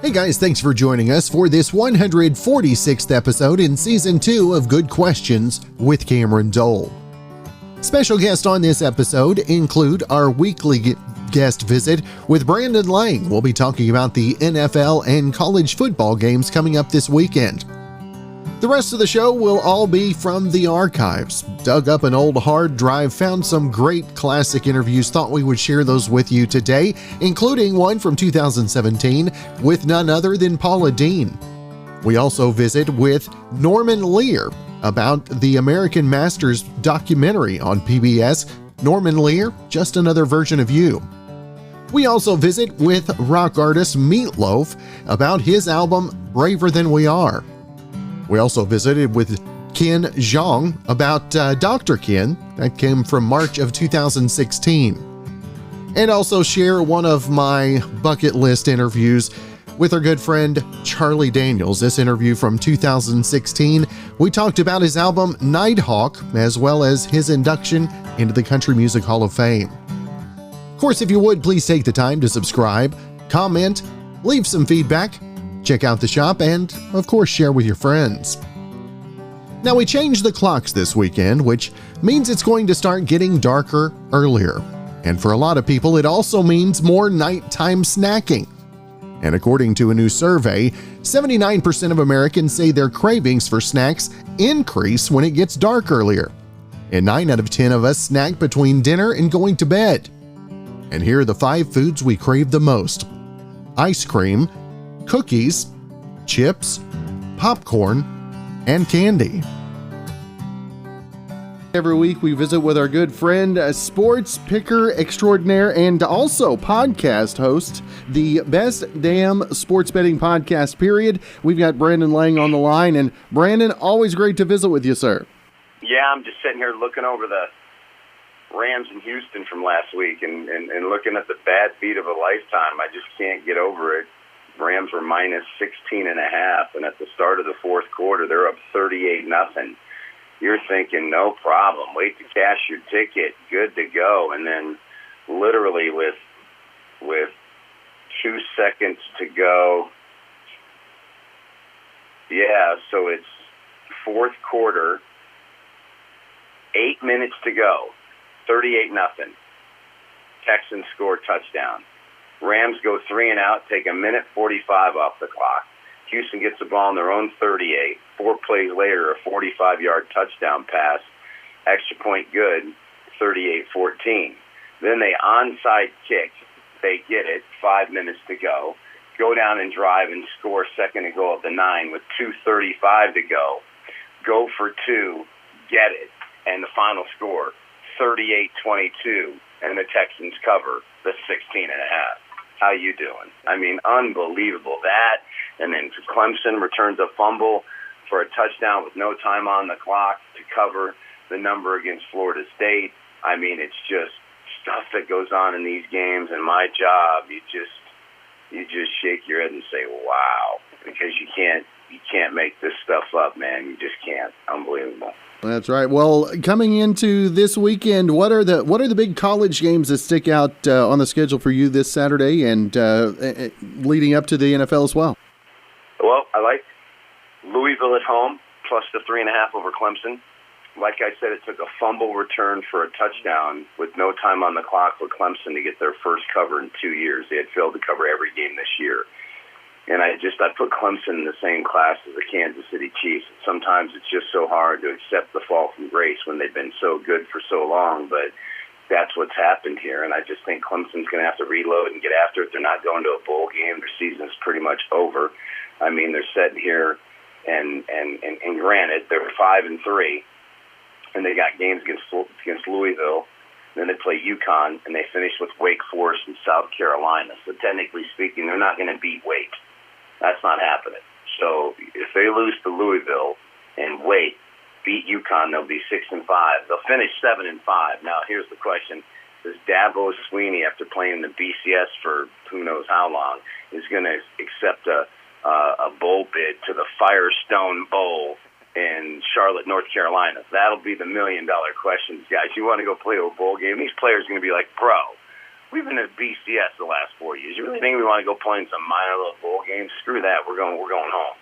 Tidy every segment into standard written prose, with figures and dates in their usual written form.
Hey guys, thanks for joining us for this 146th episode in Season 2 of Good Questions with Cameron Dole. Special guests on this episode include our weekly guest visit with Brandon Lang. We'll be talking about the NFL and college football games coming up this weekend. The rest of the show will all be from the archives. Dug up an old hard drive, found some great classic interviews, thought we would share those with you today, including one from 2017 with none other than Paula Deen. We also visit with Norman Lear about the American Masters documentary on PBS, Norman Lear, Just Another Version of You. We also visit with rock artist Meatloaf about his album Braver Than We Are. We also visited with Ken Jeong about Dr. Ken, that came from March of 2016. And also share one of my bucket list interviews with our good friend Charlie Daniels. This interview from 2016, we talked about his album Nighthawk, as well as his induction into the Country Music Hall of Fame. Of course, if you would, please take the time to subscribe, comment, leave some feedback, check out the shop, and, of course, share with your friends. Now, we changed the clocks this weekend, which means it's going to start getting darker earlier. And for a lot of people, it also means more nighttime snacking. And according to a new survey, 79% of Americans say their cravings for snacks increase when it gets dark earlier. And 9 out of 10 of us snack between dinner and going to bed. And here are the 5 foods we crave the most: ice cream, cookies, chips, popcorn, and candy. Every week we visit with our good friend, sports picker extraordinaire, and also podcast host, the best damn sports betting podcast, period. We've got Brandon Lang on the line. And Brandon, always great to visit with you, sir. Yeah, I'm just sitting here looking over the Rams in Houston from last week and looking at the bad beat of a lifetime. I just can't get over it. Rams were minus 16.5, and at the start of the fourth quarter, they're up 38-0. You're thinking, no problem, wait to cash your ticket, good to go. And then literally with 2 seconds to go, so it's fourth quarter, 8 minutes to go, 38-0. Texans score touchdown. Rams go 3 and out, take 1:45 off the clock. Houston gets the ball on their own 38. 4 plays later, a 45-yard touchdown pass. Extra point good, 38-14. Then they onside kick. They get it, 5 minutes to go. Go down and drive and score second and goal at the 9 with 2:35 to go. Go for 2, get it. And the final score, 38-22. And the Texans cover the 16.5. How you doing? I mean, unbelievable. That, and then Clemson returns a fumble for a touchdown with no time on the clock to cover the number against Florida State. I mean, it's just stuff that goes on in these games. And my job, you just shake your head and say, wow, because you can't make this stuff up, man. You just can't. Unbelievable. That's right. Well, coming into this weekend, what are the big college games that stick out on the schedule for you this Saturday and leading up to the NFL as well? Well, I like Louisville at home, plus the 3.5 over Clemson. Like I said, it took a fumble return for a touchdown with no time on the clock for Clemson to get their first cover in 2 years. They had failed to cover every game this year. And I put Clemson in the same class as the Kansas City Chiefs. Sometimes it's just so hard to accept the fall from grace when they've been so good for so long, but that's what's happened here. And I just think Clemson's going to have to reload and get after it. They're not going to a bowl game. Their season's pretty much over. I mean, they're sitting here, and granted, they're 5-3, and they got games against Louisville. Then they play UConn, and they finish with Wake Forest and South Carolina. So technically speaking, they're not going to beat Wake. That's not happening. So if they lose to Louisville and Wake beat UConn, they'll be 6-5. They'll finish 7-5. Now, here's the question: does Dabo Swinney, after playing the BCS for who knows how long, is going to accept a bowl bid to the Firestone Bowl in Charlotte, North Carolina? That'll be the $1 million question, guys. You want to go play a bowl game? These players are going to be like, bro, we've been at BCS the last 4 years. You really think we want to go play in some minor little bowl games? Screw that. We're going home.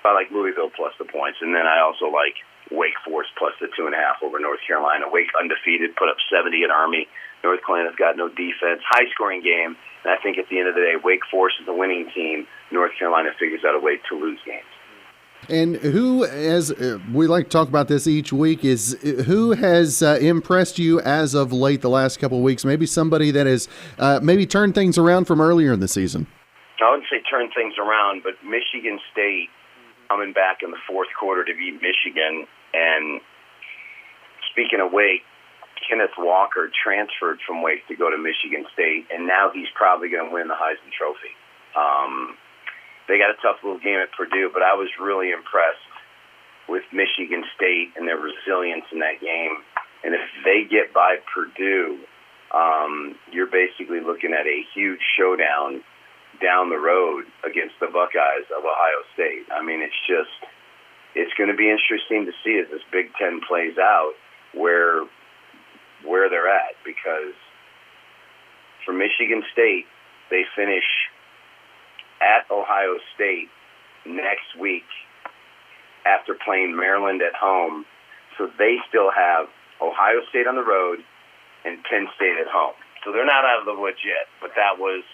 I like Louisville plus the points, and then I also like Wake Forest plus the 2.5 over North Carolina. Wake undefeated, put up 70 at Army. North Carolina's got no defense. High-scoring game, and I think at the end of the day, Wake Forest is a winning team. North Carolina figures out a way to lose games. And who, as we like to talk about this each week, is who has impressed you as of late the last couple of weeks? Maybe somebody that has maybe turned things around from earlier in the season. I wouldn't say turn things around, but Michigan State coming back in the fourth quarter to beat Michigan. And speaking of Wake, Kenneth Walker transferred from Wake to go to Michigan State, and now he's probably going to win the Heisman Trophy. They got a tough little game at Purdue, but I was really impressed with Michigan State and their resilience in that game. And if they get by Purdue, you're basically looking at a huge showdown down the road against the Buckeyes of Ohio State. I mean, it's going to be interesting to see as this Big Ten plays out where they're at, because for Michigan State, they finish at Ohio State next week after playing Maryland at home. So they still have Ohio State on the road and Penn State at home. So they're not out of the woods yet, but that was,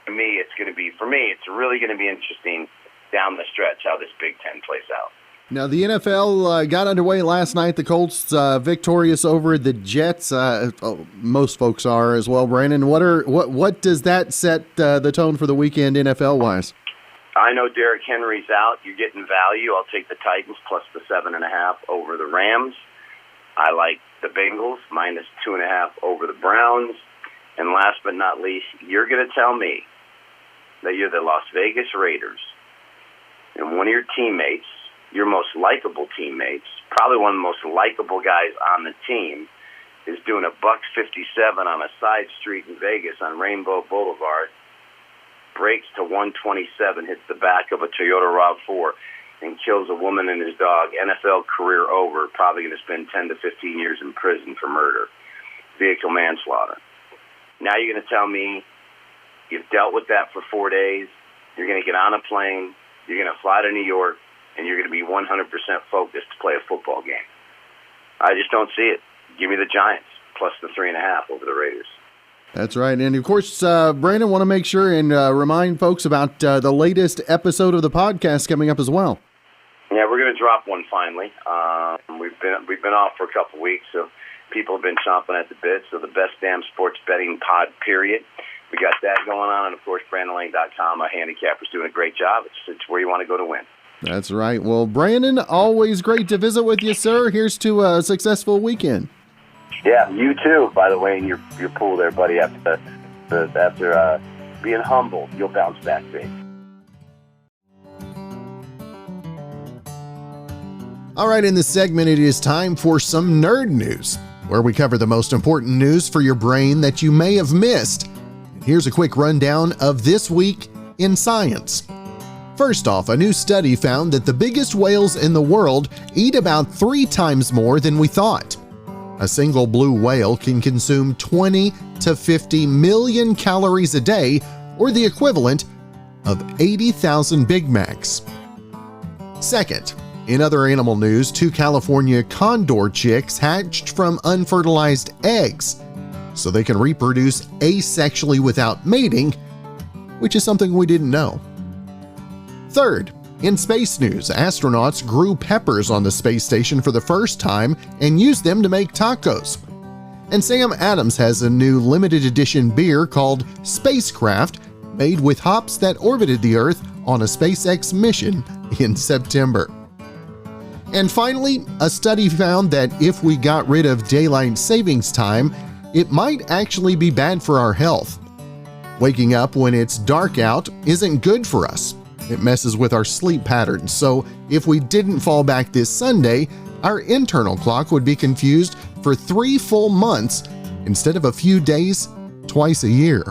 for me, it's really going to be interesting down the stretch how this Big Ten plays out. Now, the NFL got underway last night. The Colts victorious over the Jets. Most folks are as well. Brandon, what does that set the tone for the weekend NFL-wise? I know Derrick Henry's out. You're getting value. I'll take the Titans plus the 7.5 over the Rams. I like the Bengals minus 2.5 over the Browns. And last but not least, you're going to tell me that you're the Las Vegas Raiders, and one of your teammates, your most likable teammates, probably one of the most likable guys on the team, is doing $157 on a side street in Vegas on Rainbow Boulevard, breaks to 127, hits the back of a Toyota RAV4, and kills a woman and his dog. NFL career over, probably going to spend 10 to 15 years in prison for murder. Vehicle manslaughter. Now you're going to tell me you've dealt with that for 4 days, you're going to get on a plane, you're going to fly to New York, and you're going to be 100% focused to play a football game. I just don't see it. Give me the Giants, plus the 3.5 over the Raiders. That's right. And, of course, Brandon, want to make sure and remind folks about the latest episode of the podcast coming up as well. Yeah, we're going to drop one finally. We've been off for a couple weeks, so people have been chomping at the bit. So the best damn sports betting pod, period. We got that going on. And, of course, BrandonLane.com, our handicapper's doing a great job. It's where you want to go to win. That's right. Well, Brandon, always great to visit with you, sir. Here's to a successful weekend. Yeah, you too, by the way, in your pool there, buddy. After being humble, you'll bounce back big. All right, in this segment, it is time for some nerd news, where we cover the most important news for your brain that you may have missed. Here's a quick rundown of this week in science. First off, a new study found that the biggest whales in the world eat about 3 times more than we thought. A single blue whale can consume 20 to 50 million calories a day, or the equivalent of 80,000 Big Macs. Second, in other animal news, 2 California condor chicks hatched from unfertilized eggs, so they can reproduce asexually without mating, which is something we didn't know. Third, in space news, astronauts grew peppers on the space station for the first time and used them to make tacos. And Sam Adams has a new limited edition beer called Spacecraft, made with hops that orbited the Earth on a SpaceX mission in September. And finally, a study found that if we got rid of daylight savings time, it might actually be bad for our health. Waking up when it's dark out isn't good for us. It messes with our sleep patterns, so if we didn't fall back this Sunday, our internal clock would be confused for 3 full months instead of a few days twice a year.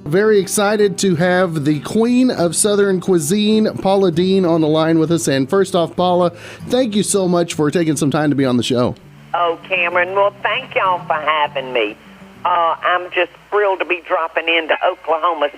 Very excited to have the queen of Southern cuisine, Paula Deen, on the line with us. And first off, Paula, thank you so much for taking some time to be on the show. Oh, Cameron, well, thank y'all for having me. I'm just thrilled to be dropping into Oklahoma.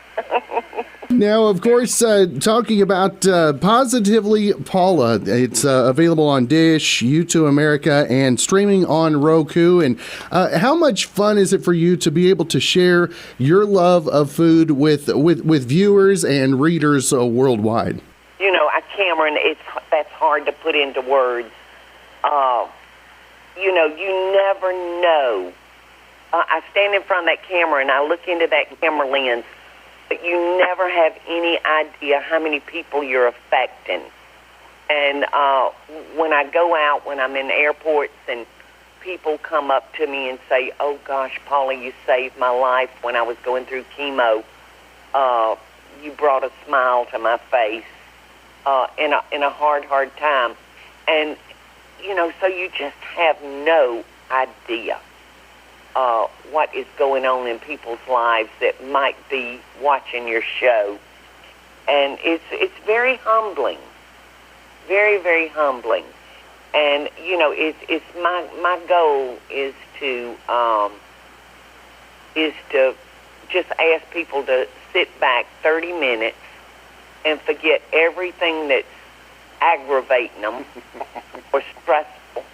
Now, of course, talking about Positively Paula, it's available on Dish, U2 America, and streaming on Roku. And how much fun is it for you to be able to share your love of food with viewers and readers worldwide? You know, Cameron, that's hard to put into words. You know, you never know. I stand in front of that camera and I look into that camera lens, but you never have any idea how many people you're affecting. And when I go out, when I'm in airports and people come up to me and say, "Oh gosh, Paula, you saved my life when I was going through chemo. You brought a smile to my face in a hard time." And, you know, so you just have no idea what is going on in people's lives that might be watching your show. And it's very humbling, very, very humbling. And, you know, it's my goal is to just ask people to sit back 30 minutes and forget everything that's aggravating them or stressful,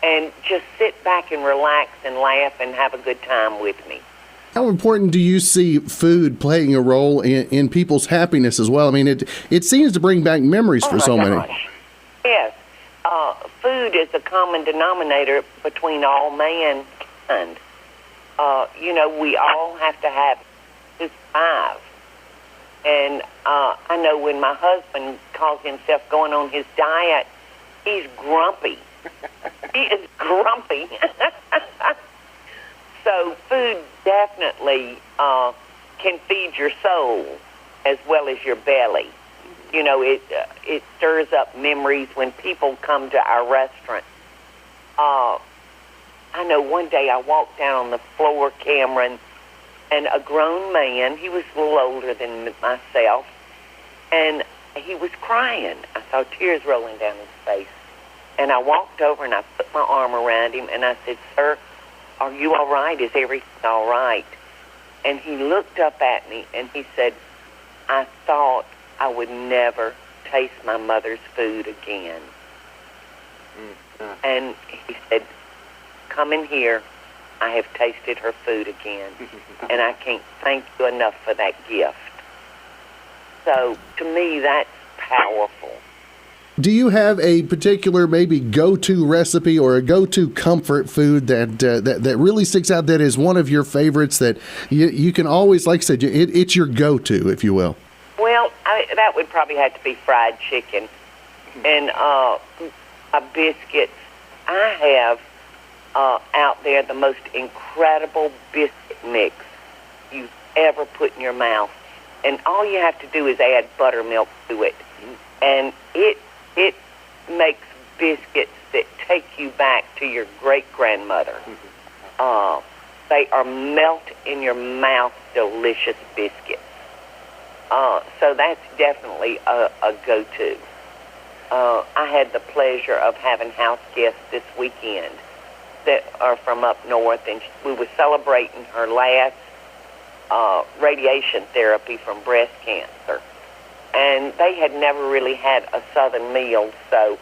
and just sit back and relax and laugh and have a good time with me. How important do you see food playing a role in people's happiness as well? I mean, it seems to bring back memories for so many. Yes. Food is a common denominator between all mankind. You know, we all have to have to survive. And I know when my husband calls himself going on his diet, he's grumpy. He is grumpy. So food definitely can feed your soul as well as your belly. You know, it stirs up memories when people come to our restaurant. I know one day I walked down on the floor, Cameron, and a grown man, he was a little older than myself, and he was crying. I saw tears rolling down his face. And I walked over and I put my arm around him and I said, "Sir, are you all right? Is everything all right?" And he looked up at me and he said, "I thought I would never taste my mother's food again." And he said, "Come in here. I have tasted her food again, and I can't thank you enough for that gift." So, to me, that's powerful. Do you have a particular maybe go-to recipe or a go-to comfort food that really sticks out, that is one of your favorites that you can always, like I said, it's your go-to, if you will? Well, that would probably have to be fried chicken. And biscuits. I have out there the most incredible biscuit mix you've ever put in your mouth. And all you have to do is add buttermilk to it. And it makes biscuits that take you back to your great-grandmother. They are melt-in-your-mouth delicious biscuits. So that's definitely a go-to. I had the pleasure of having house guests this weekend that are from up north, and we were celebrating her last radiation therapy from breast cancer. And they had never really had a southern meal, so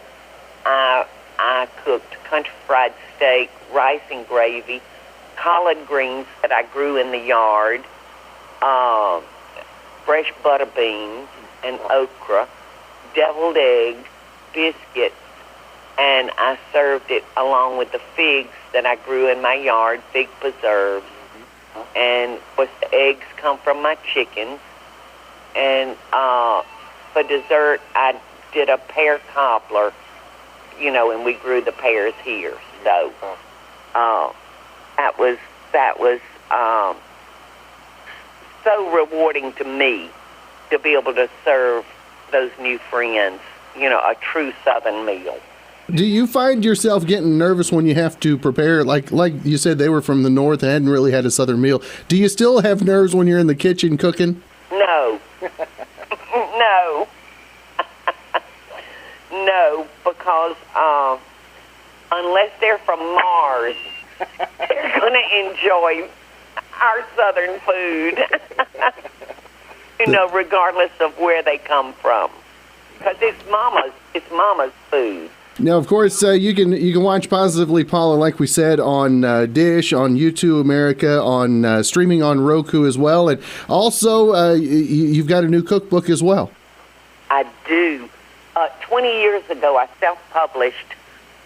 I cooked country fried steak, rice and gravy, collard greens that I grew in the yard, fresh butter beans and okra, deviled eggs, biscuits, and I served it along with the figs that I grew in my yard, fig preserves. And, of course, the eggs come from my chickens. And for dessert, I did a pear cobbler, you know, and we grew the pears here. So that was so rewarding to me to be able to serve those new friends, you know, a true Southern meal. Do you find yourself getting nervous when you have to prepare? Like you said, they were from the north, hadn't really had a southern meal. Do you still have nerves when you're in the kitchen cooking? No. No. No, because unless they're from Mars, they're going to enjoy our Southern food, regardless of where they come from, because it's mama's food. Now, of course, you can watch Positively Paula, like we said, on Dish, on YouTube America, on streaming on Roku as well, and also you've got a new cookbook as well. I do. 20 years ago, I self-published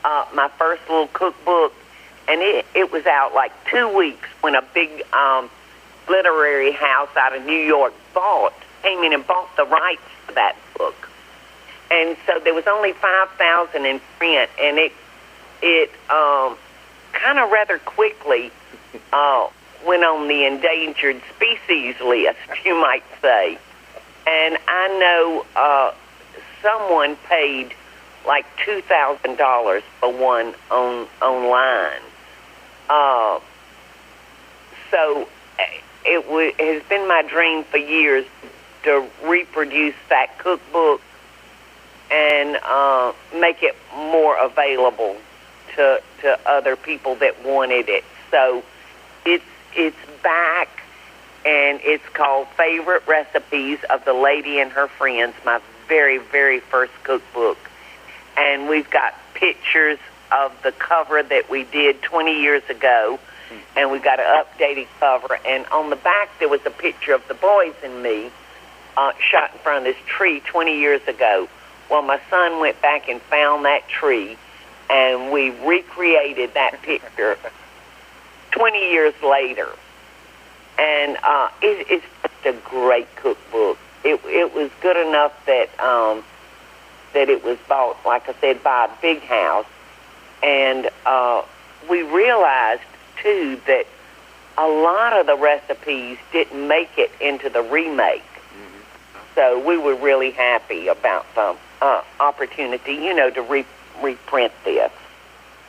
my first little cookbook, and it was out like 2 weeks when a big literary house out of New York came in and bought the rights to that book. And so there was only 5,000 in print, and it kind of rather quickly went on the endangered species list, you might say. And I know someone paid like $2,000 for one online. So it has been my dream for years to reproduce that cookbook and make it more available to other people that wanted it. So it's back, and it's called Favorite Recipes of the Lady and Her Friends, my very, very first cookbook. And we've got pictures of the cover that we did 20 years ago, and we've got an updated cover. And on the back, there was a picture of the boys and me shot in front of this tree 20 years ago. Well, my son went back and found that tree, and we recreated that picture 20 years later. And it's just a great cookbook. It was good enough that it was bought, like I said, by a big house. And we realized, too, that a lot of the recipes didn't make it into the remake. So we were really happy about the opportunity, to reprint this.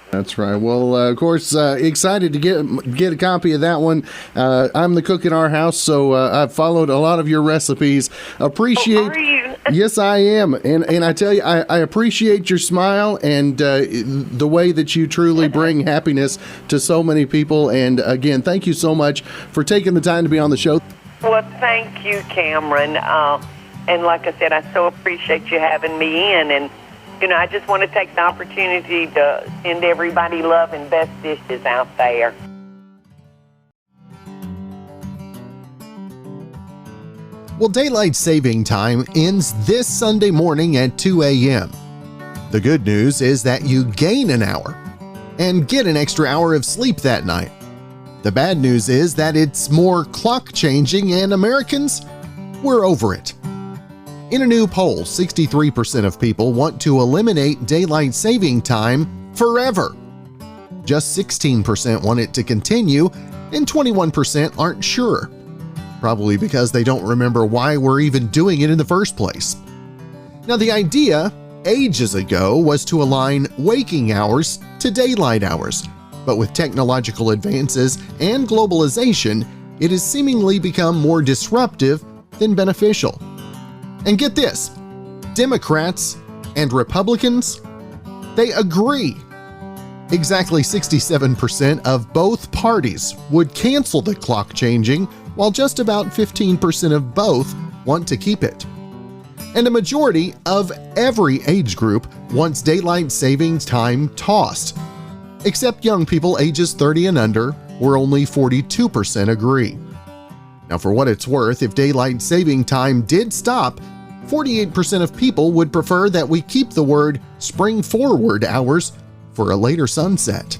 That's right. Well, of course, excited to get a copy of that one. I'm the cook in our house, so I've followed a lot of your recipes. Appreciate. Oh, are you? Yes, I am, and I tell you, I appreciate your smile and the way that you truly bring happiness to so many people. And again, thank you so much for taking the time to be on the show. Well, thank you, Cameron. And like I said, I so appreciate you having me in. And, I just want to take the opportunity to send everybody love and best dishes out there. Well, daylight saving time ends this Sunday morning at 2 a.m. The good news is that you gain an hour and get an extra hour of sleep that night. The bad news is that it's more clock changing, and Americans, we're over it. In a new poll, 63% of people want to eliminate daylight saving time forever. Just 16% want it to continue, and 21% aren't sure. Probably because they don't remember why we're even doing it in the first place. Now, the idea ages ago was to align waking hours to daylight hours, but with technological advances and globalization, it has seemingly become more disruptive than beneficial. And get this, Democrats and Republicans, they agree. Exactly 67% of both parties would cancel the clock changing, while just about 15% of both want to keep it. And a majority of every age group wants daylight savings time tossed, except young people ages 30 and under, where only 42% agree. Now, for what it's worth, if daylight saving time did stop, 48% of people would prefer that we keep the word spring forward hours for a later sunset.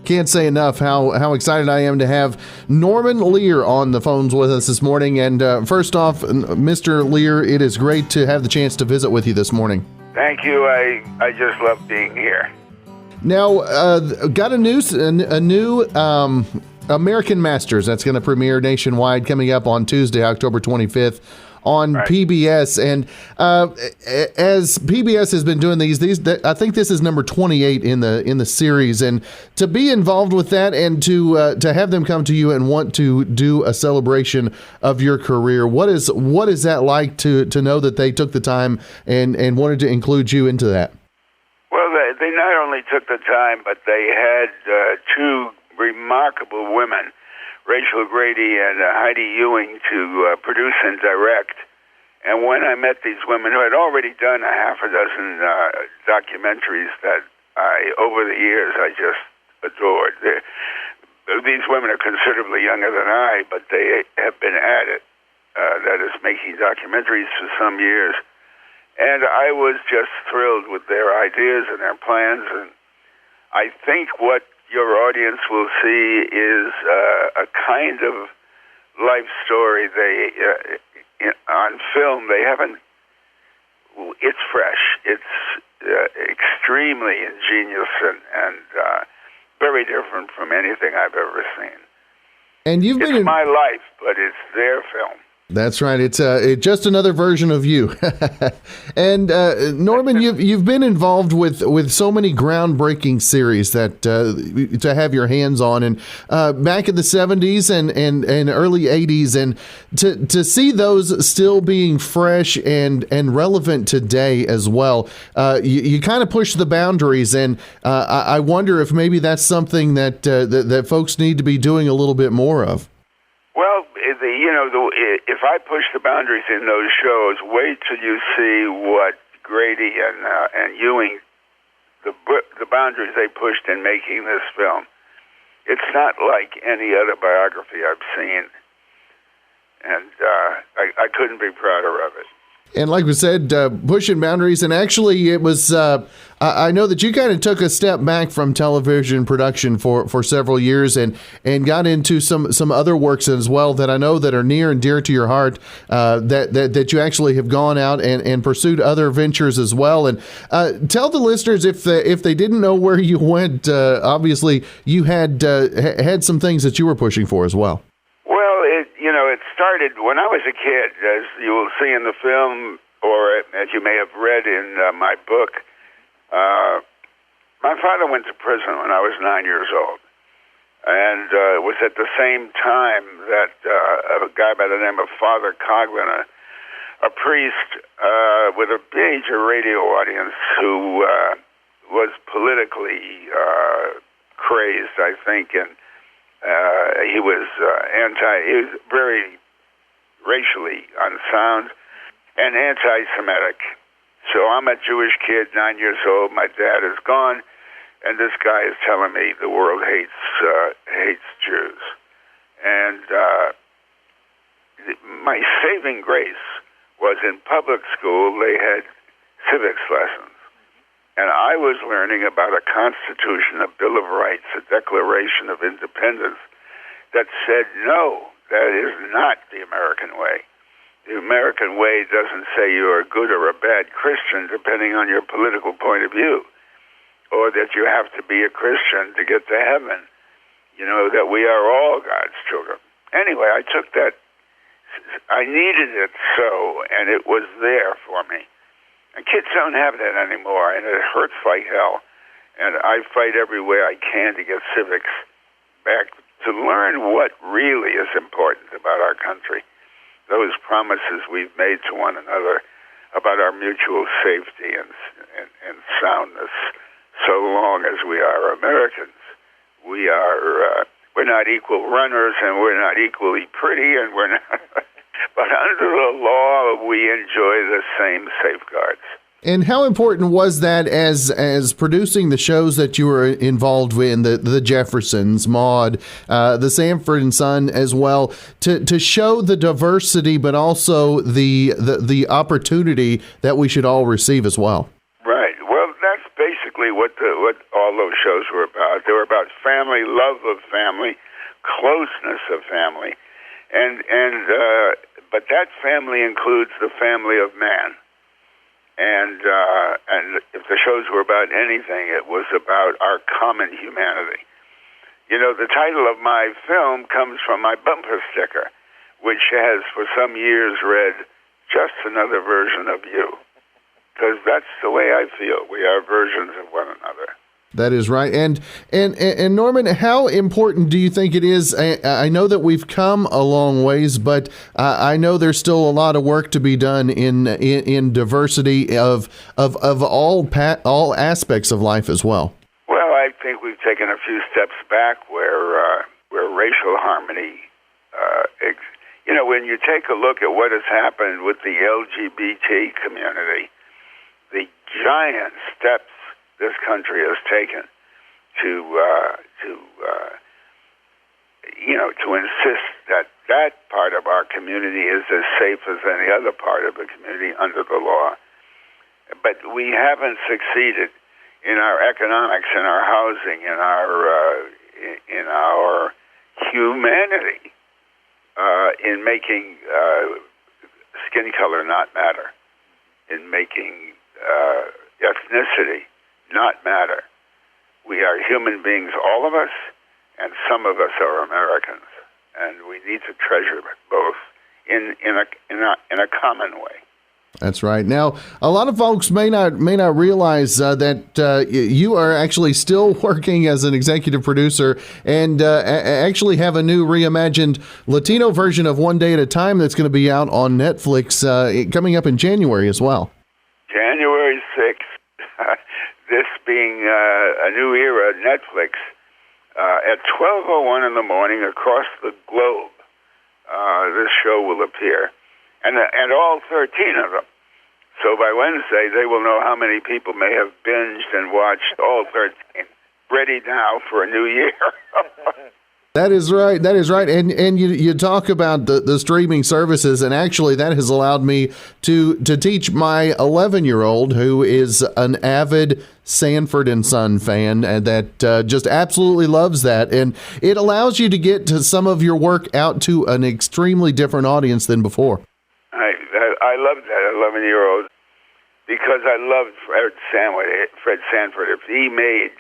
Can't say enough how excited I am to have Norman Lear on the phones with us this morning. And first off, Mr. Lear, it is great to have the chance to visit with you this morning. Thank you. I just love being here. Now, got a new American Masters that's going to premiere nationwide coming up on Tuesday, October 25th on PBS. And as PBS has been doing these, I think this is number 28 in the series. And to be involved with that and to have them come to you and want to do a celebration of your career, what is that like to know that they took the time and wanted to include you into that? they not only took the time, but they had two remarkable women, Rachel Grady and Heidi Ewing, to produce and direct. And when I met these women who had already done a half a dozen documentaries that over the years, I just adored. These women are considerably younger than I, but they have been at it, that is, making documentaries for some years. And I was just thrilled with their ideas and their plans. And I think what your audience will see is a kind of life story. On film, they haven't. It's fresh. It's extremely ingenious and very different from anything I've ever seen. And you've been in my life, but it's their film. That's right. It's just another version of you. And Norman, you've been involved with so many groundbreaking series that to have your hands on, and back in the 70s and early 80s, and to see those still being fresh and relevant today as well. You kind of push the boundaries, and I wonder if maybe that's something that folks need to be doing a little bit more of. Well, if I push the boundaries in those shows, wait till you see what Grady and Ewing, the boundaries they pushed in making this film. It's not like any other biography I've seen, and I couldn't be prouder of it. And like we said, pushing boundaries. And actually, it was, I know that you kind of took a step back from television production for several years and got into some other works as well that I know that are near and dear to your heart, that you actually have gone out and pursued other ventures as well. And tell the listeners, if they didn't know where you went, obviously you had some things that you were pushing for as well. It started when I was a kid, as you will see in the film, or as you may have read in my book. My father went to prison when I was 9 years old, and it was at the same time that a guy by the name of Father Coughlin, a priest with a major radio audience who was politically crazed, I think, and he was he was very racially unsound and anti-Semitic. So I'm a Jewish kid, 9 years old. My dad is gone, and this guy is telling me the world hates Jews. And my saving grace was in public school. They had civics lessons. And I was learning about a Constitution, a Bill of Rights, a Declaration of Independence that said, no, that is not the American way. The American way doesn't say you're a good or a bad Christian, depending on your political point of view, or that you have to be a Christian to get to heaven. That we are all God's children. Anyway, I took that. I needed it so, and it was there for me. And kids don't have that anymore, and it hurts like hell. And I fight every way I can to get civics back, to learn what really is important about our country, those promises we've made to one another about our mutual safety and soundness. So long as we are Americans, we're not equal runners, and we're not equally pretty, and we're not. But under the law, we enjoy the same safeguards. And how important was that as producing the shows that you were involved in, the Jeffersons, Maude, the Sanford and Son as well, to show the diversity, but also the opportunity that we should all receive as well? Right. Well, that's basically what all those shows were about. They were about family, love of family, closeness of family, but that family includes the family of man. And if the shows were about anything, it was about our common humanity. The title of my film comes from my bumper sticker, which has for some years read, "Just another version of you." Because that's the way I feel. We are versions of one another. That is right. And Norman, how important do you think it is? I know that we've come a long ways, but I know there's still a lot of work to be done in diversity of all aspects of life as well. Well, I think we've taken a few steps back where racial harmony, when you take a look at what has happened with the LGBT community, the giant steps this country has taken to insist that part of our community is as safe as any other part of the community under the law. But we haven't succeeded in our economics, in our housing, in our humanity, in making skin color not matter, in making ethnicity not matter. We are human beings, all of us, and some of us are Americans, and we need to treasure both in a common way. That's right. Now, a lot of folks may not realize that you are actually still working as an executive producer and actually have a new reimagined Latino version of One Day at a Time that's going to be out on Netflix coming up in January as well. January 6th, this being a new era, Netflix, at 12:01 in the morning across the globe, this show will appear. And all 13 of them. So by Wednesday, they will know how many people may have binged and watched all 13. Ready now for a new year. That is right. That is right. And you talk about the streaming services, and actually that has allowed me to teach my 11-year-old, who is an avid Sanford and Son fan, and that just absolutely loves that. And it allows you to get to some of your work out to an extremely different audience than before. I loved that 11-year-old because I loved Fred Sanford. If he made,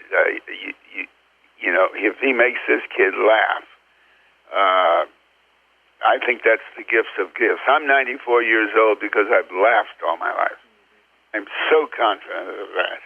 if he makes this kid laugh, I think that's the gifts of gifts. I'm 94 years old because I've laughed all my life. I'm so confident of that.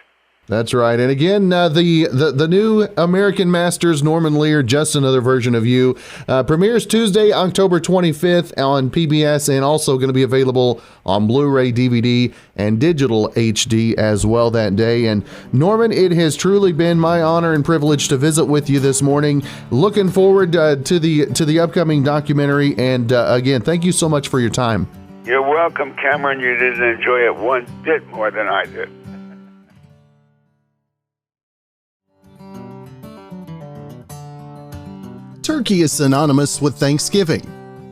That's right. And again, the new American Masters, Norman Lear, Just Another Version of You, premieres Tuesday, October 25th on PBS, and also going to be available on Blu-ray, DVD, and digital HD as well that day. And Norman, it has truly been my honor and privilege to visit with you this morning. Looking forward to the upcoming documentary. And again, thank you so much for your time. You're welcome, Cameron. You didn't enjoy it one bit more than I did. Turkey is synonymous with Thanksgiving,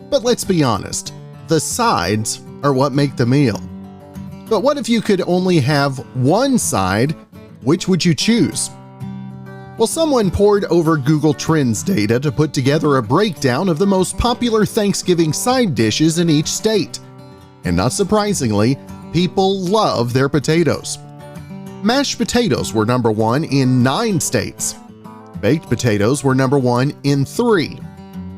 but let's be honest, the sides are what make the meal. But what if you could only have one side? Which would you choose? Well, someone pored over Google Trends data to put together a breakdown of the most popular Thanksgiving side dishes in each state. And not surprisingly, people love their potatoes. Mashed potatoes were number one in 9 states. Baked potatoes were number one in 3,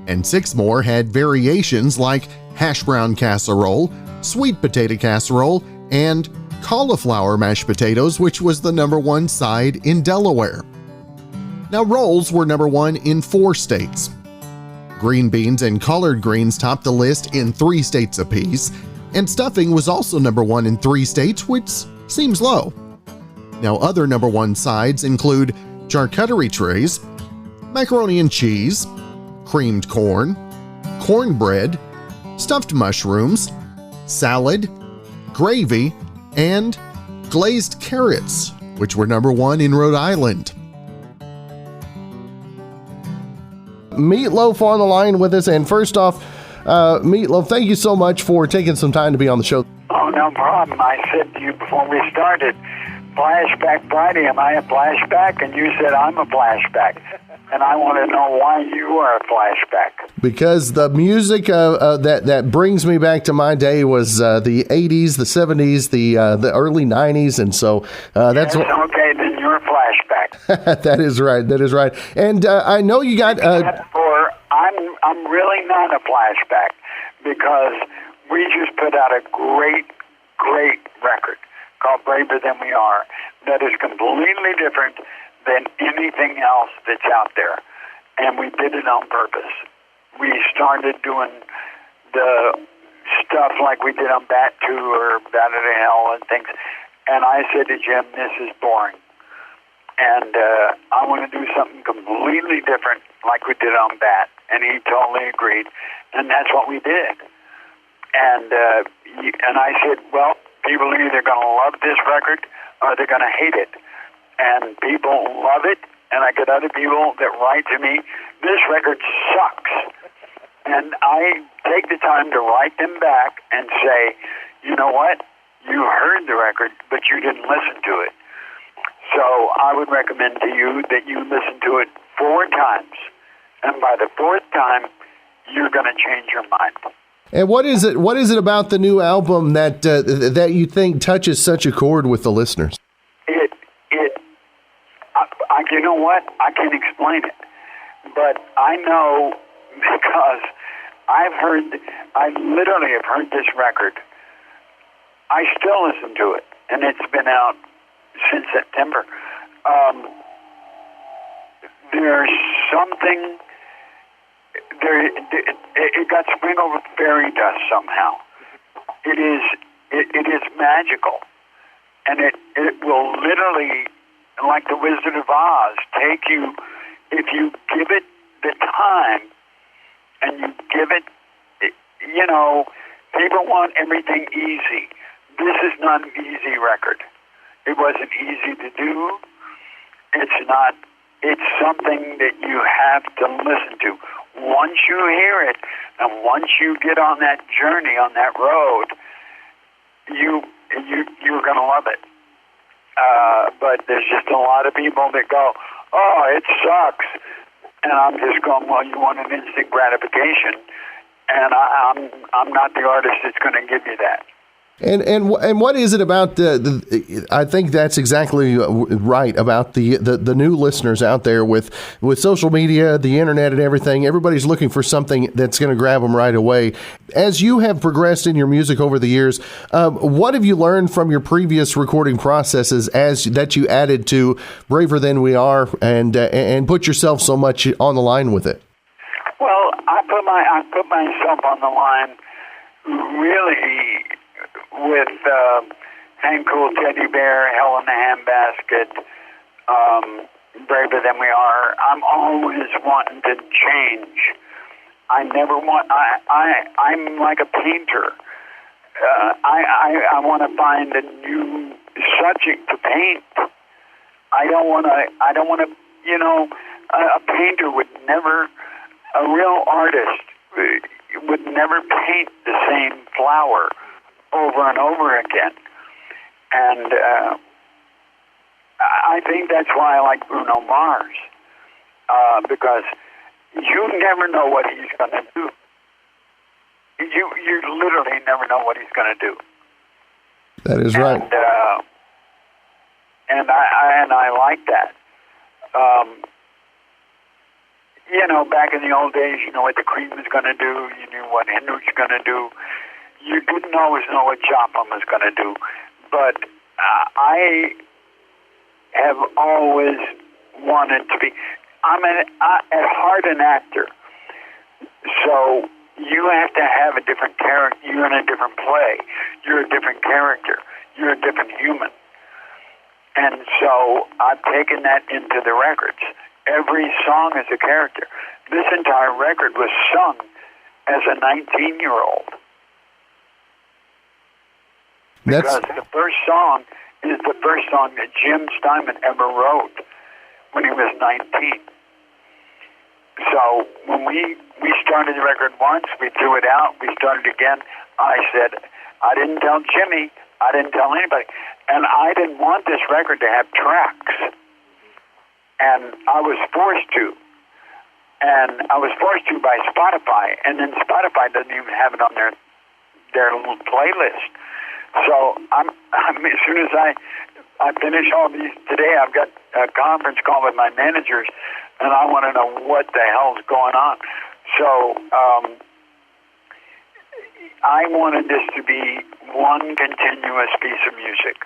and 6 more had variations like hash brown casserole, sweet potato casserole, and cauliflower mashed potatoes, which was the number one side in Delaware. Now, rolls were number one in 4 states. Green beans and collard greens topped the list in 3 states apiece, and stuffing was also number one in 3 states, which seems low. Now, other number one sides include charcuterie trays, macaroni and cheese, creamed corn, cornbread, stuffed mushrooms, salad, gravy, and glazed carrots, which were number one in Rhode Island. Meatloaf on the line with us, and first off, Meatloaf, thank you so much for taking some time to be on the show. Oh, no problem. I said to you before we started, Flashback Friday, am I a flashback? And you said I'm a flashback. And I want to know why you are a flashback. Because the music that brings me back to my day was the 80s, the 70s, the early 90s, and so that's yes, okay, then you're a flashback. That is right. That is right. And I know you got. I'm really not a flashback because we just put out a great record called Braver Than We Are that is completely different than anything else that's out there. And we did it on purpose. We started doing the stuff like we did on Bat 2 or Bat of the Hell and things. And I said to Jim, this is boring. And I want to do something completely different like we did on Bat. And he totally agreed. And that's what we did. And I said, well, people are either going to love this record or they're going to hate it. And people love it. And I get other people that write to me, this record sucks. And I take the time to write them back and say, you know what? You heard the record, but you didn't listen to it. So I would recommend to you that you listen to it 4 times. And by the 4th time, you're going to change your mind. And what is it about the new album that that you think touches such a chord with the listeners? You know what? I can't explain it. But I know because I literally have heard this record. I still listen to it, and it's been out since September. There's something there. It got sprinkled with fairy dust somehow. It is magical, and it will literally, like the Wizard of Oz, take you, if you give it the time and you give it, you know, people want everything easy. This is not an easy record. It wasn't easy to do. It's something that you have to listen to. Once you hear it and once you get on that journey, on that road, you're going to love it. But there's just a lot of people that go, oh, it sucks. And I'm just going, well, you want an instant gratification. And I'm not the artist that's going to give you that. And what is it about I think that's exactly right about the new listeners out there with social media, the internet and everything. Everybody's looking for something that's going to grab them right away. As you have progressed in your music over the years, what have you learned from your previous recording processes that you added to Braver Than We Are and put yourself so much on the line with it? Well, I put myself on the line really with Hang Cool Teddy Bear, Hell in the Handbasket, Braver Than We Are. I'm always wanting to change. I'm like a painter. I want to find a new subject to paint. I don't want to, you know, a painter would never, a real artist would never paint the same flower over and over again. And I think that's why I like Bruno Mars, because you never know what he's going to do. You literally never know what he's going to do. That is right. And I like that. You know, back in the old days, you know what the Cream was going to do. You knew what Hendrix was going to do. You didn't always know what Joplin was going to do. But I have always wanted to be. I'm at heart an actor. So you have to have a different character. You're in a different play. You're a different character. You're a different human. And so I've taken that into the records. Every song is a character. This entire record was sung as a 19-year-old. Because the first song is the first song that Jim Steinman ever wrote when he was 19. So when we started the record once, we threw it out, we started again. I said, I didn't tell Jimmy, I didn't tell anybody. And I didn't want this record to have tracks. And I was forced to. And I was forced to by Spotify. And then Spotify doesn't even have it on their little playlist. So as soon as I finish all these today, I've got a conference call with my managers, and I want to know what the hell's going on. So I wanted this to be one continuous piece of music.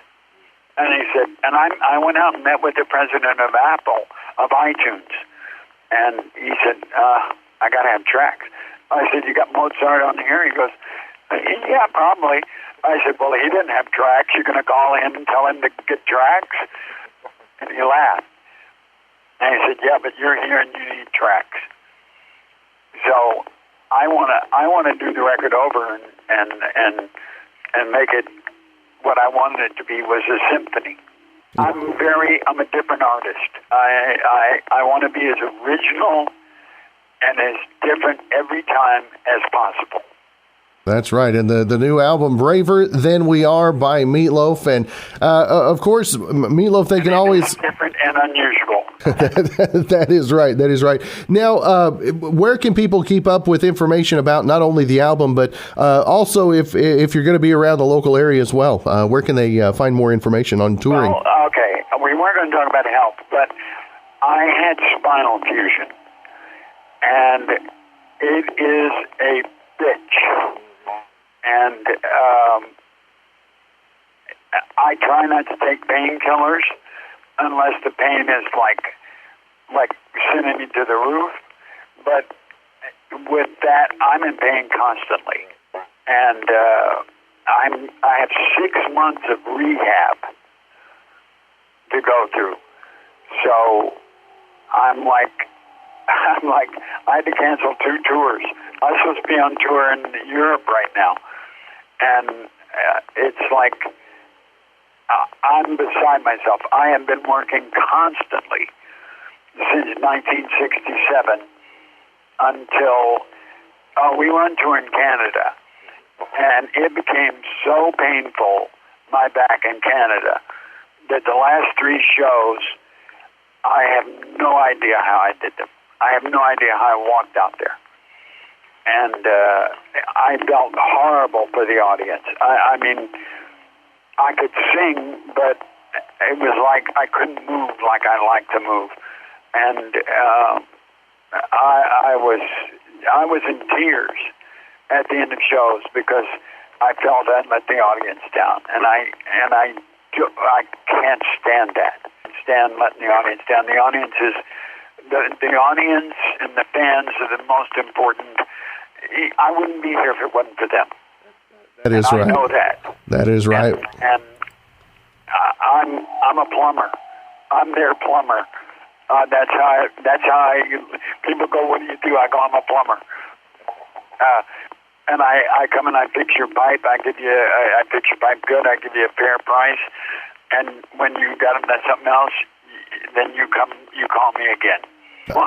And he said, and I went out and met with the president of Apple, of iTunes. And he said, I got to have tracks. I said, you got Mozart on here? He goes, yeah, probably. I said, well, he didn't have tracks. You're going to call him and tell him to get tracks? And he laughed. And he said, yeah, but you're here and you need tracks. So I want to do the record over and make it what I wanted it to be was a symphony. I'm a different artist. I want to be as original and as different every time as possible. That's right. And the new album, Braver Than We Are by Meatloaf. And, of course, Meatloaf, they can always... different and unusual. That is right. That is right. Now, where can people keep up with information about not only the album, but also if you're going to be around the local area as well? Where can they find more information on touring? Well, okay. We weren't going to talk about health, but I had spinal fusion. And it is a bitch. And I try not to take painkillers unless the pain is like sending me to the roof. But with that, I'm in pain constantly, and I have 6 months of rehab to go through. So I'm like I had to cancel 2 tours. I was supposed to be on tour in Europe right now, and it's like I'm beside myself. I have been working constantly since 1967 until we were on tour in Canada, and it became so painful, my back in Canada, that the last 3 shows, I have no idea how I did them. I have no idea how I walked out there. And I felt horrible for the audience. I mean, I could sing, but it was like I couldn't move like I like to move. And I was in tears at the end of shows because I felt I'd let the audience down. And I can't stand that. I can't stand letting the audience down. The audience is... The audience and the fans are the most important. I wouldn't be here if it wasn't for them. That is right. I know that. That is right. And I'm a plumber. I'm their plumber. That's how people go, what do you do? I go, I'm a plumber. And I come and I fix your pipe. I fix your pipe good. I give you a fair price. And when you got them that's something else, then you call me again. Well,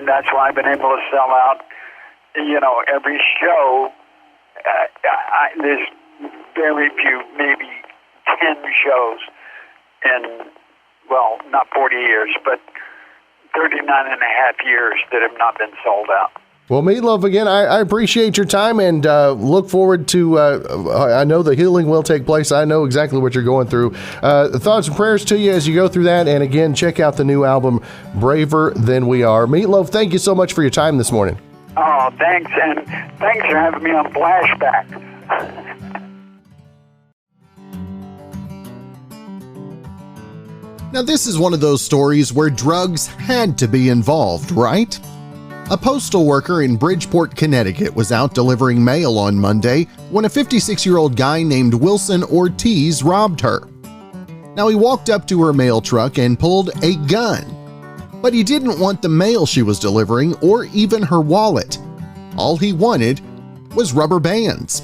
that's why I've been able to sell out, every show. There's very few, maybe 10 shows in, well, not 40 years, but 39 and a half years that have not been sold out. Well, Meatloaf, again, I appreciate your time and look forward to, I know the healing will take place. I know exactly what you're going through. Thoughts and prayers to you as you go through that. And again, check out the new album, Braver Than We Are. Meatloaf, thank you so much for your time this morning. Oh, thanks. And thanks for having me on Flashback. Now, this is one of those stories where drugs had to be involved, right? A postal worker in Bridgeport, Connecticut was out delivering mail on Monday when a 56-year-old guy named Wilson Ortiz robbed her. Now, he walked up to her mail truck and pulled a gun, but he didn't want the mail she was delivering or even her wallet. All he wanted was rubber bands.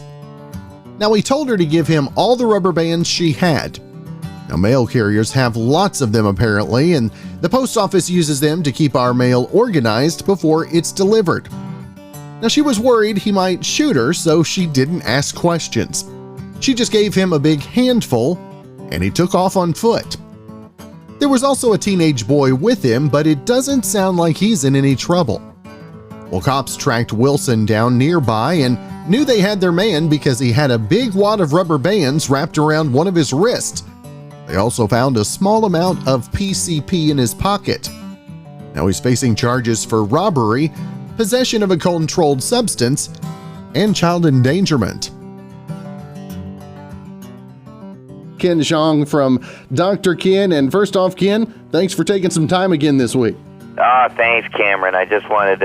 Now, he told her to give him all the rubber bands she had. Now, mail carriers have lots of them apparently, and the post office uses them to keep our mail organized before it's delivered. Now, she was worried he might shoot her, so she didn't ask questions. She just gave him a big handful, and he took off on foot. There was also a teenage boy with him, but it doesn't sound like he's in any trouble. Well, cops tracked Wilson down nearby and knew they had their man because he had a big wad of rubber bands wrapped around one of his wrists. They also found a small amount of PCP in his pocket. Now he's facing charges for robbery, possession of a controlled substance, and child endangerment. Ken Jeong from Dr. Ken. And first off, Ken, thanks for taking some time again this week. Thanks, Cameron. I just kind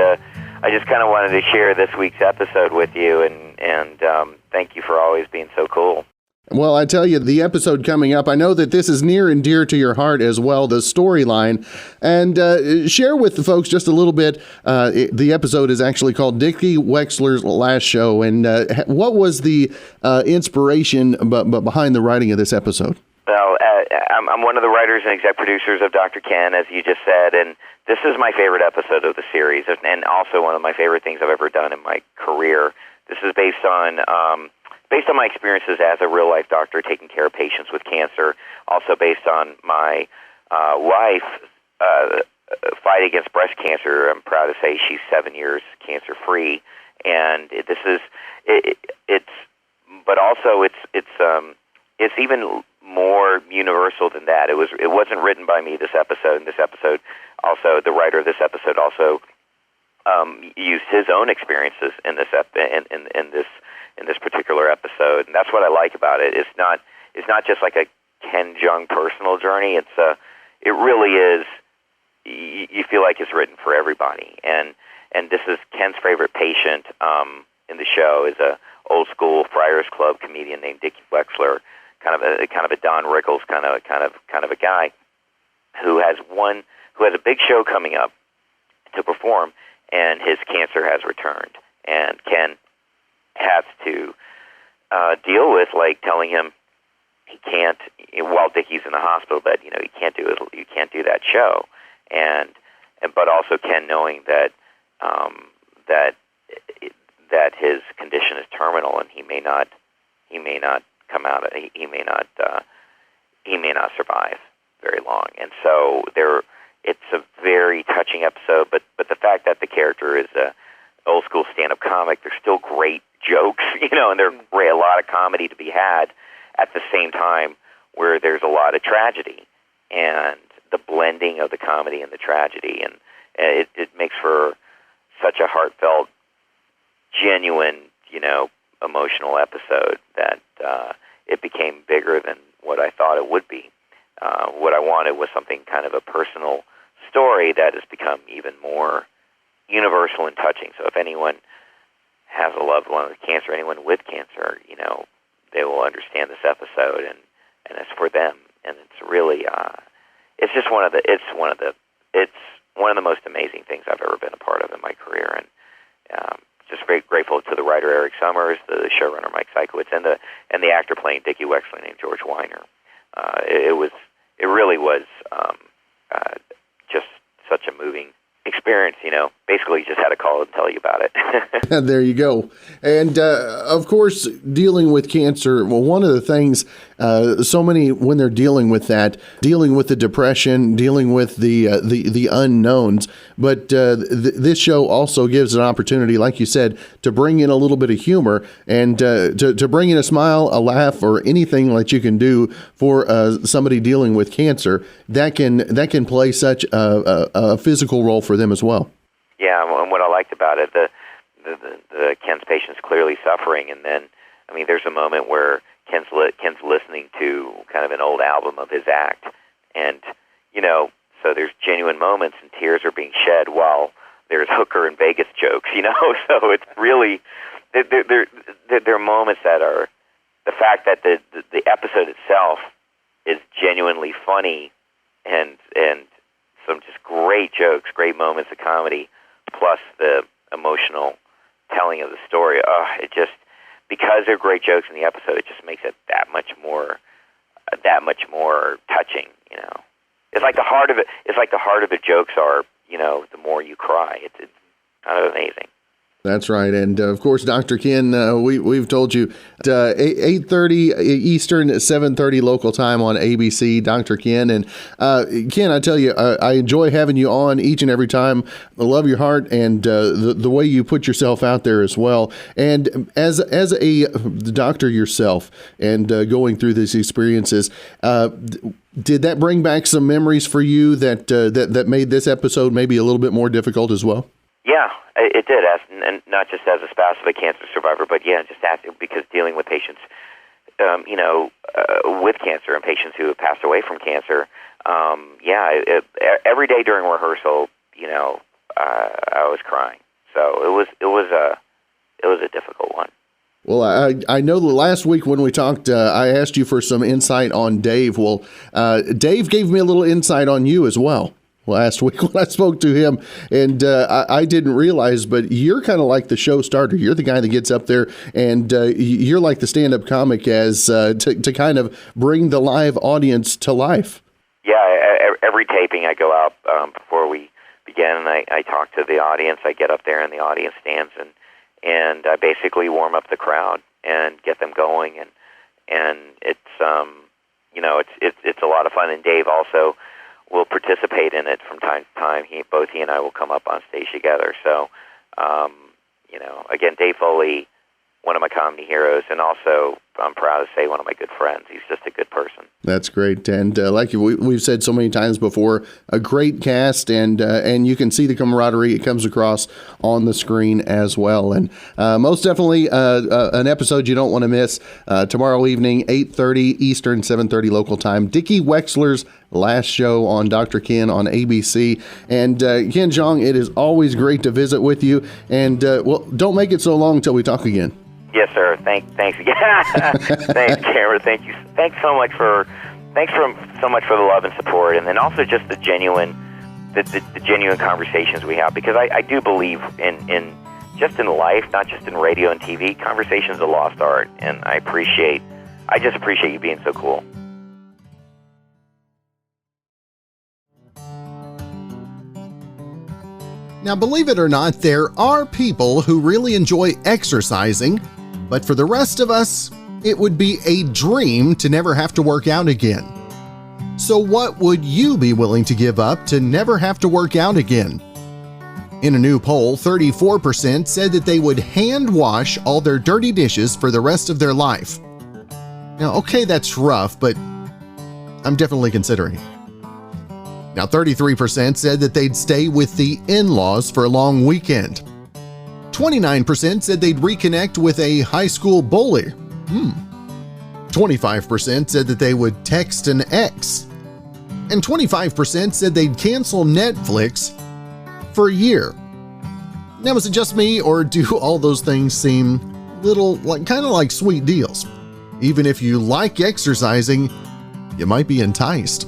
of wanted to share this week's episode with you, and thank you for always being so cool. Well, I tell you, the episode coming up, I know that this is near and dear to your heart as well, the storyline. And share with the folks just a little bit. The episode is actually called Dickie Wexler's Last Show. And what was the inspiration behind the writing of this episode? Well, I'm one of the writers and exec producers of Dr. Ken, as you just said, and this is my favorite episode of the series, and also one of my favorite things I've ever done in my career. This is based on my experiences as a real-life doctor taking care of patients with cancer, also based on my wife's fight against breast cancer. I'm proud to say she's 7 years cancer-free, and it's even more universal than that. It wasn't written by me, this episode, and this episode also, the writer of this episode also used his own experiences in this particular episode, and that's what I like about it. It's not just like a Ken Jeong personal journey. It really is. You feel like it's written for everybody, and this is Ken's favorite patient in the show is a old school Friars Club comedian named Dickie Wexler, kind of a Don Rickles kind of a guy who has a big show coming up to perform, and his cancer has returned, and Ken has to deal with telling him he can't, while Dickie's in the hospital bed, you can't do that show, but also Ken knowing that his condition is terminal and he may not come out, he may not survive very long, and so it's a very touching episode. But the fact that the character is a old school stand-up comic, there's still great jokes, and there's a lot of comedy to be had at the same time where there's a lot of tragedy, and the blending of the comedy and the tragedy, and it makes for such a heartfelt, genuine, emotional episode that it became bigger than what I thought it would be. What I wanted was something kind of a personal story that has become even more universal and touching. So if anyone has a loved one with cancer, anyone with cancer, they will understand this episode, and it's for them. And it's really, it's one of the most amazing things I've ever been a part of in my career. And just very grateful to the writer Eric Summers, the showrunner Mike Sikowitz, and the actor playing Dickie Wexler named George Weiner. It really was just such a moving experience, basically just had to call and tell you about it. There you go. And of course, dealing with cancer, well, one of the things, so many, when they're dealing with that, dealing with the depression, dealing with the unknowns, but this show also gives an opportunity, like you said, to bring in a little bit of humor and to bring in a smile, a laugh, or anything that you can do for somebody dealing with cancer that can play such a physical role for them as well. Yeah, and what I liked about it, the Ken's patient's clearly suffering, and then, there's a moment where Ken's listening to kind of an old album of his act, and, so there's genuine moments and tears are being shed while there's hooker and Vegas jokes, so it's really, there are moments that are, the fact that the episode itself is genuinely funny and some just great jokes, great moments of comedy, plus the emotional telling of the story. Because there are great jokes in the episode, it just makes it that much more touching. It's like the heart of it. It's like the heart of the jokes are. The more you cry, it's kind of amazing. That's right. And of course, Dr. Ken, we've told you 8:30 Eastern, 7:30 local time on ABC, Dr. Ken. And Ken, I tell you, I enjoy having you on each and every time. I love your heart and the way you put yourself out there as well. And as a doctor yourself and going through these experiences, did that bring back some memories for you that made this episode maybe a little bit more difficult as well? Yeah, it did, and not just as a spouse of a cancer survivor, but just because dealing with patients with cancer and patients who have passed away from cancer. Every day during rehearsal, I was crying. So it was a difficult one. Well, I know the last week when we talked, I asked you for some insight on Dave. Well, Dave gave me a little insight on you as well last week when I spoke to him, and I didn't realize, but you're kind of like the show starter. You're the guy that gets up there, and you're like the stand-up comic as to kind of bring the live audience to life. Yeah, every taping I go out before we begin, and I talk to the audience. I get up there in the audience stands, and I basically warm up the crowd and get them going, and it's it's a lot of fun. And Dave also will participate in it from time to time. Both he and I will come up on stage together. So, again, Dave Foley, one of my comedy heroes, and also I'm proud to say one of my good friends. He's just a good person. That's great, and like we've said so many times before, a great cast, and you can see the camaraderie. It comes across on the screen as well, and most definitely an episode you don't want to miss. Tomorrow evening, 8:30 Eastern, 7:30 local time. Dickie Wexler's last show on Dr. Ken on ABC, and Ken Jeong, it is always great to visit with you, and don't make it so long until we talk again. Yes, sir. Thanks again. Thanks, Cameron. Thanks so much for the love and support, and then also just the genuine conversations we have, because I do believe in just in life, not just in radio and TV. Conversation's a lost art, and I just appreciate you being so cool. Now, believe it or not, there are people who really enjoy exercising, but for the rest of us, it would be a dream to never have to work out again. So what would you be willing to give up to never have to work out again? In a new poll, 34% said that they would hand wash all their dirty dishes for the rest of their life. Now, okay, that's rough, but I'm definitely considering it. Now, 33% said that they'd stay with the in-laws for a long weekend. 29% said they'd reconnect with a high school bully. 25% said that they would text an ex. And 25% said they'd cancel Netflix for a year. Now, is it just me, or do all those things seem kind of like sweet deals? Even if you like exercising, you might be enticed.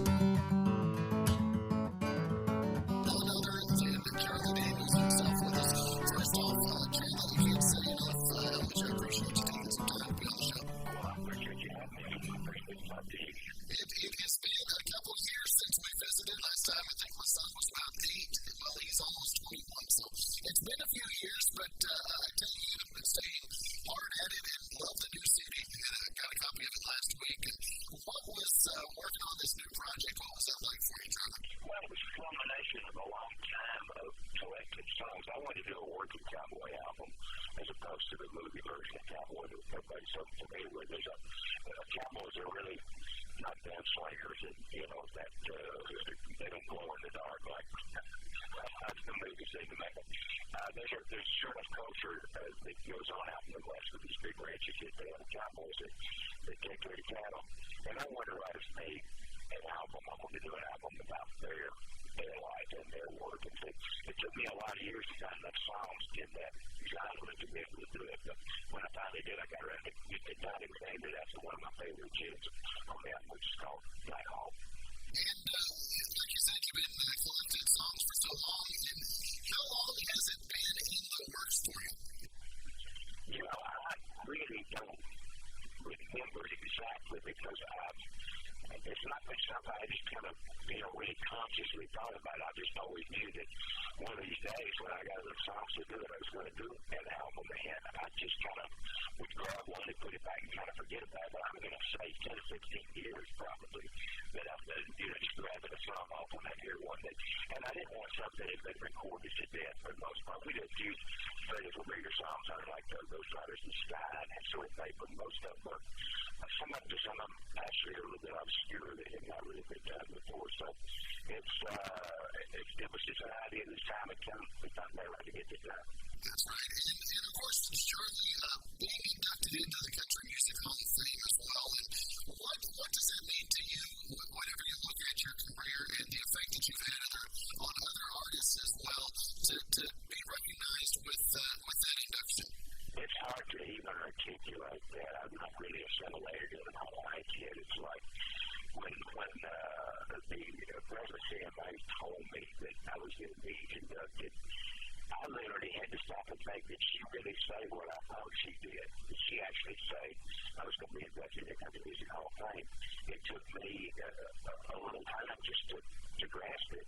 It was just an idea this time. We thought they were to get it done. That's right. And of course, Charlie, being inducted into the Country Music Hall of Fame as well. And what does that mean to you, whenever you look at your career and the effect that you've had on other artists as well, to be recognized with that induction? It's hard to even articulate that. I'm not really assimilated in how I did. It's like when the president CMA told me that I was going to be inducted, I literally had to stop and think, did she really say what I thought she did? Did she actually say I was going to be inducted in the Country Music Hall of Fame? It took me a little time just to grasp it,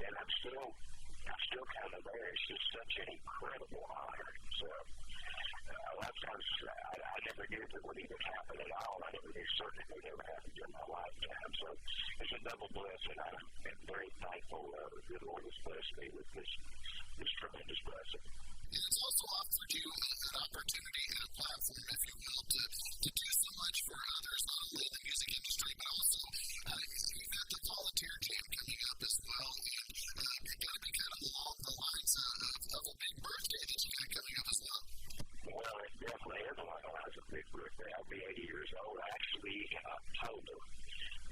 and I'm still kind of there. It's just such an incredible honor. So a lot of times I never knew if it would even happen at all. I never knew certainly it would never happen during my lifetime. So it's a double blessing. I'm very thankful the Lord has blessed me with this tremendous blessing. And it's also offered you an opportunity and a platform, if you will, to do so much for others, not only in the music industry, but also you've got the volunteer jam coming up as well. And it's going to be kind of along the lines of a big birthday that you got coming up as well. Well, it definitely is along the lines of a big birthday. I'll be 80 years old actually in October.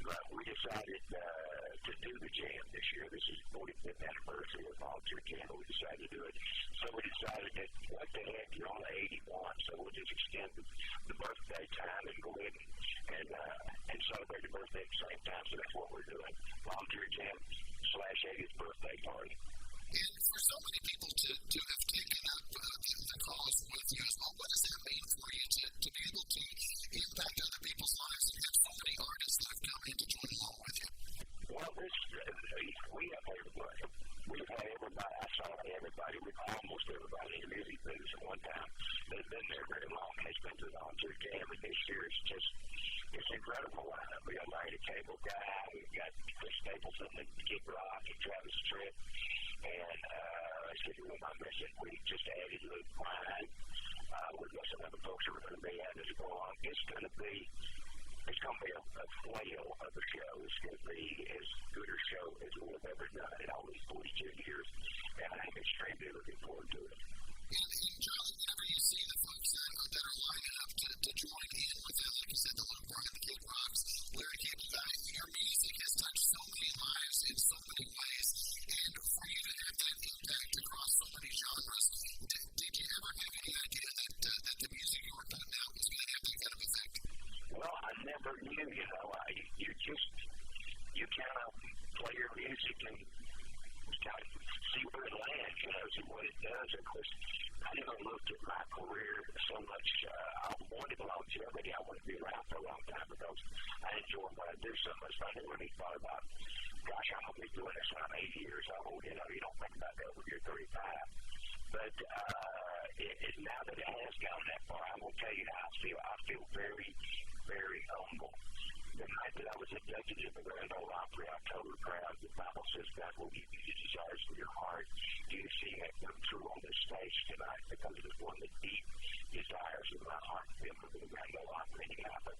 But we decided to do the jam this year. This is the 45th anniversary of volunteer jam. We decided to do it. So we decided that what the heck, you're only 81, so we'll just extend the birthday time and go in and celebrate the birthday at the same time. So that's what we're doing. Volunteer jam / 80th birthday party. And for so many people to have taken up the cause with you as well, what does that mean for you to be able to impact other people's lives and have so many artists that have come in to join along with you? Well, we have everybody. We've had everybody. I saw everybody. We've almost everybody in the music business at one time that has been there very long. Has been to the volunteer jam, and this year it's incredible lineup. We got Larry the Cable Guy. We've got Chris Stapleton and Kid Rock and Travis Tritt. And let's see who am I missing? We just added Luke Bryan. We've got some other folks who are going to be added as go on. It's going to be a whale of a show. It's going to be as good a show as we've ever done in all these 42 years. And I'm extremely looking forward to it. And Charlie, whenever you see the folks that are lining up to join in with it, like you said, the Luke Bryan, the Kid Rocks, Larry Cable Guy, your music has touched so many lives in so many ways. And for you to have that impact across so many genres, did you ever have any idea that the music you were putting out was going to have that kind of effect? Well, I never knew, you kind of play your music and kind of see where it lands, see what it does. Of course, I never looked at my career so much. I wanted longevity. I wanted to be around for a long time because I enjoy what I do so much. I never really thought about, gosh, I'm going to be doing this when I'm 80 years old. You don't think about that when you're 35. But now that it has gone that far, I will tell you how I feel. I feel very, very humble. The night that I was inducted in the Grand Ole Opry, I told the crowd, the Bible says God will give you the desires of your heart. Do you see that come true on this stage tonight? Because it is one of the deep desires of my heart to be able to do the Grand Ole Opry and happen.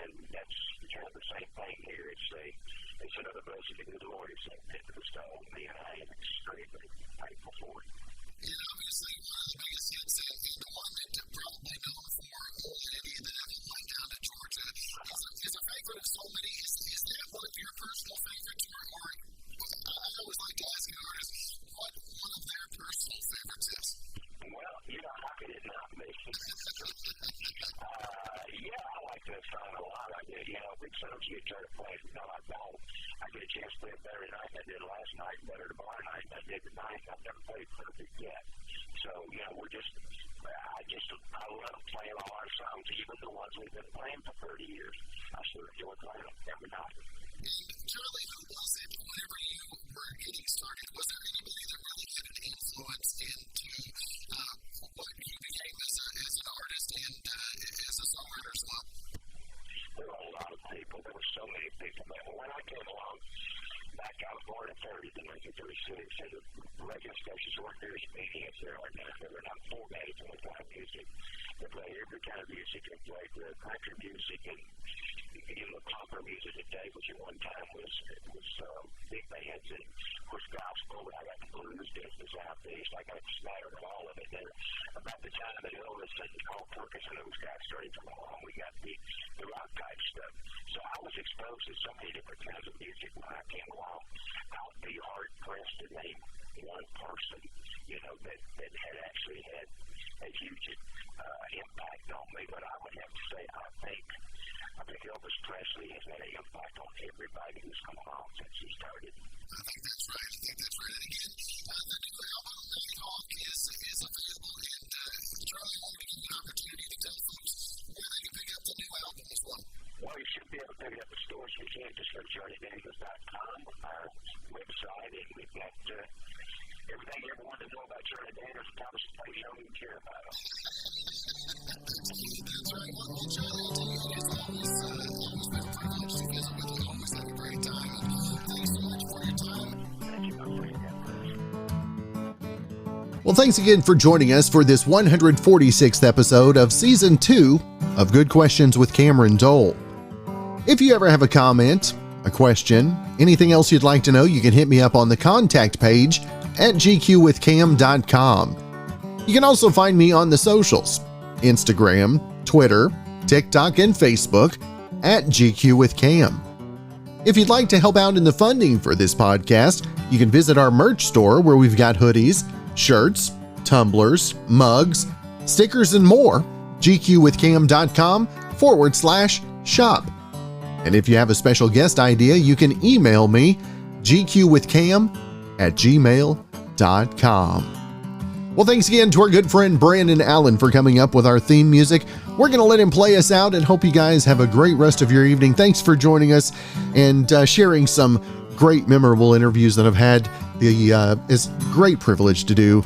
And that's kind of the same thing here. It's another blessing that the Lord has bestowed on me, and I am extremely thankful for it. And obviously, one of the biggest hits and the one that probably known for Old Eddie that I've went down to Georgia is a favorite of so many. Is that one of your personal favorites? Or I always like to ask an artist what one of their personal favorites is. Well, how could it not be? Yeah, I like that song a lot. I did, big songs you try to play. No, I don't. I get a chance to play it better tonight than I did last night, better tomorrow night than I did tonight. I've never played perfect yet. So, I love playing all our songs, even the ones we've been playing for 30 years. I still enjoy playing them every night. And Charlie, who was it whenever you were getting started? Was there anybody that really had an influence into what you became as an artist and as a songwriter as well? There were a lot of people. There were so many people. But when I came along, back I was born in 1936, and the radio stations weren't very many as there are now. There were not 4 bands in the kind of music. They played every kind of music. They played country music and you look opera music today, which at one time was big bands and of course gospel. I got the blues business out there. It's like I smattered of all of it. And about the time that Elvis and Paul Perkins and those guys started to come along, we got the rock type stuff. So I was exposed to so many different kinds of music when I came along. I would be hard pressed to name one person, that had actually had a huge impact on me. But I would have to say, I think Elvis Presley has had an impact on everybody who's come along since he started. I think that's right. And again, the new album, Meatloaf, is available. And Charlie wanted to give you an opportunity to tell folks where they can pick up the new album as well. Well, you should be able to pick it up at stores. You can just go to JohnnyDaniels.com, our website, and we've got everything you ever wanted to know about Charlie Daniels, Thomas Play, you don't even care about them. That's right. Well, Charlie, it's always been a privilege to visit with you. Always have a great time. And thanks so much for your time. Thank you, my friend. Well, thanks again for joining us for this 146th episode of Season 2 of Good Questions with Cameron Dole. If you ever have a comment, a question, anything else you'd like to know, you can hit me up on the contact page at gqwithcam.com. You can also find me on the socials, Instagram, Twitter, TikTok, and Facebook at GQWithCam. If you'd like to help out in the funding for this podcast, you can visit our merch store where we've got hoodies, shirts, tumblers, mugs, stickers, and more. gqwithcam.com/shop. And if you have a special guest idea, you can email me, gqwithcam@gmail.com. Well, thanks again to our good friend Brandon Allen for coming up with our theme music. We're going to let him play us out and hope you guys have a great rest of your evening. Thanks for joining us and sharing some great memorable interviews that I've had the great privilege to do